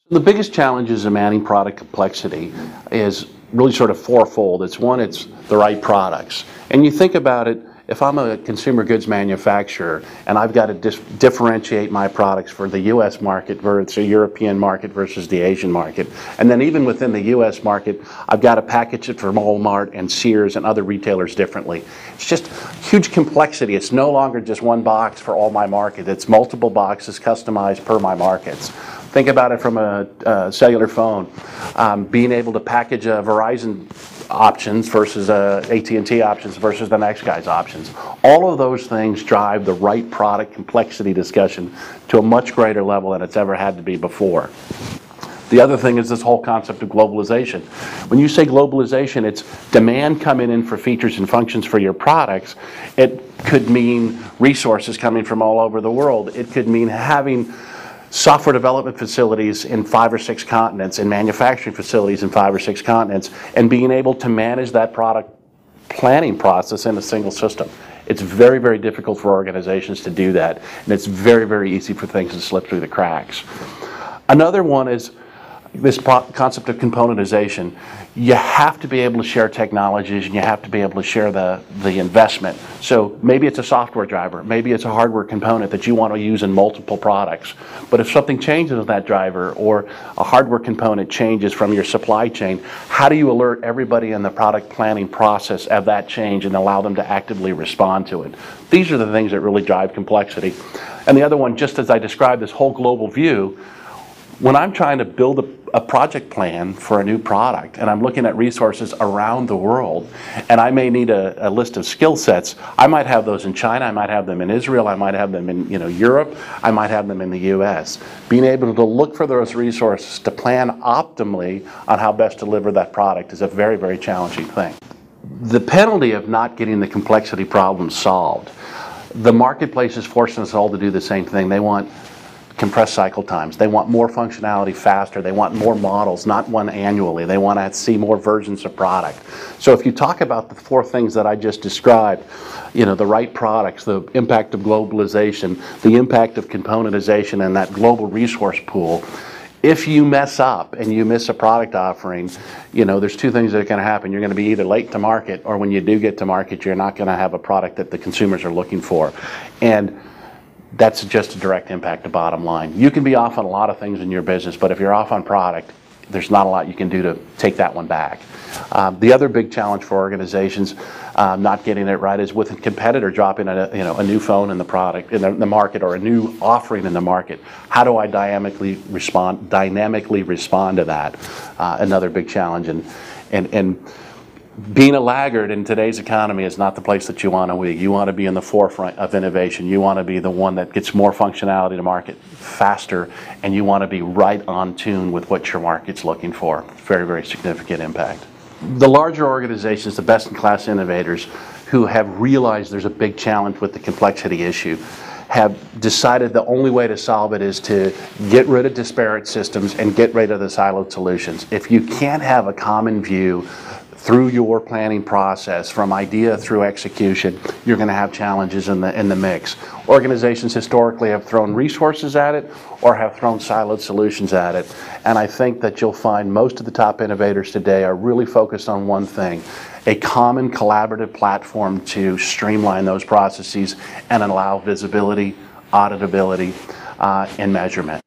The biggest challenges in managing product complexity is really sort of fourfold. It's one, it's the right products. And you think about it, if I'm a consumer goods manufacturer and I've got to differentiate my products for the US market versus the European market versus the Asian market, and then even within the US market, I've got to package it for Walmart and Sears and other retailers differently. It's just huge complexity. It's no longer just one box for all my market. It's multiple boxes customized per my markets. Think about it from a cellular phone. Being able to package a Verizon options versus AT&T options versus the next guy's options. All of those things drive the right product complexity discussion to a much greater level than it's ever had to be before. The other thing is this whole concept of globalization. When you say globalization, it's demand coming in for features and functions for your products. It could mean resources coming from all over the world. It could mean having software development facilities in 5 or 6 continents and manufacturing facilities in 5 or 6 continents, and being able to manage that product planning process in a single system. It's very, very difficult for organizations to do that, and it's very, very easy for things to slip through the cracks. Another one is this concept of componentization. You have to be able to share technologies, and you have to be able to share the investment. So maybe it's a software driver, maybe it's a hardware component that you want to use in multiple products. But if something changes with that driver, or a hardware component changes from your supply chain, how do you alert everybody in the product planning process of that change and allow them to actively respond to it? These are the things that really drive complexity. And the other one, just as I described this whole global view, when I'm trying to build a project plan for a new product and I'm looking at resources around the world, and I may need a list of skill sets, I might have those in China, I might have them in Israel, I might have them in Europe, I might have them in the US. Being able to look for those resources to plan optimally on how best to deliver that product is a very, very challenging thing. The penalty of not getting the complexity problem solved, the marketplace is forcing us all to do the same thing. They want compressed cycle times. They want more functionality faster. They want more models, not one annually. They want to see more versions of product. So if you talk about the 4 things that I just described, the right products, the impact of globalization, the impact of componentization, and that global resource pool, if you mess up and you miss a product offering, there's 2 things that are going to happen. You're going to be either late to market, or when you do get to market, you're not going to have a product that the consumers are looking for. And that's just a direct impact to bottom line. You can be off on a lot of things in your business, but if you're off on product, there's not a lot you can do to take that one back. The other big challenge for organizations not getting it right is with a competitor dropping a new phone in the product in the market, or a new offering in the market. How do I dynamically respond to that? Another big challenge, and being a laggard in today's economy is not the place that you want to be. You want to be in the forefront of innovation. You want to be the one that gets more functionality to market faster, and you want to be right on tune with what your market's looking for. Very, very significant impact. The larger organizations, the best-in-class innovators who have realized there's a big challenge with the complexity issue, have decided the only way to solve it is to get rid of disparate systems and get rid of the siloed solutions. If you can't have a common view through your planning process, from idea through execution, you're going to have challenges in the mix. Organizations historically have thrown resources at it or have thrown siloed solutions at it. And I think that you'll find most of the top innovators today are really focused on one thing: a common collaborative platform to streamline those processes and allow visibility, auditability, and measurement.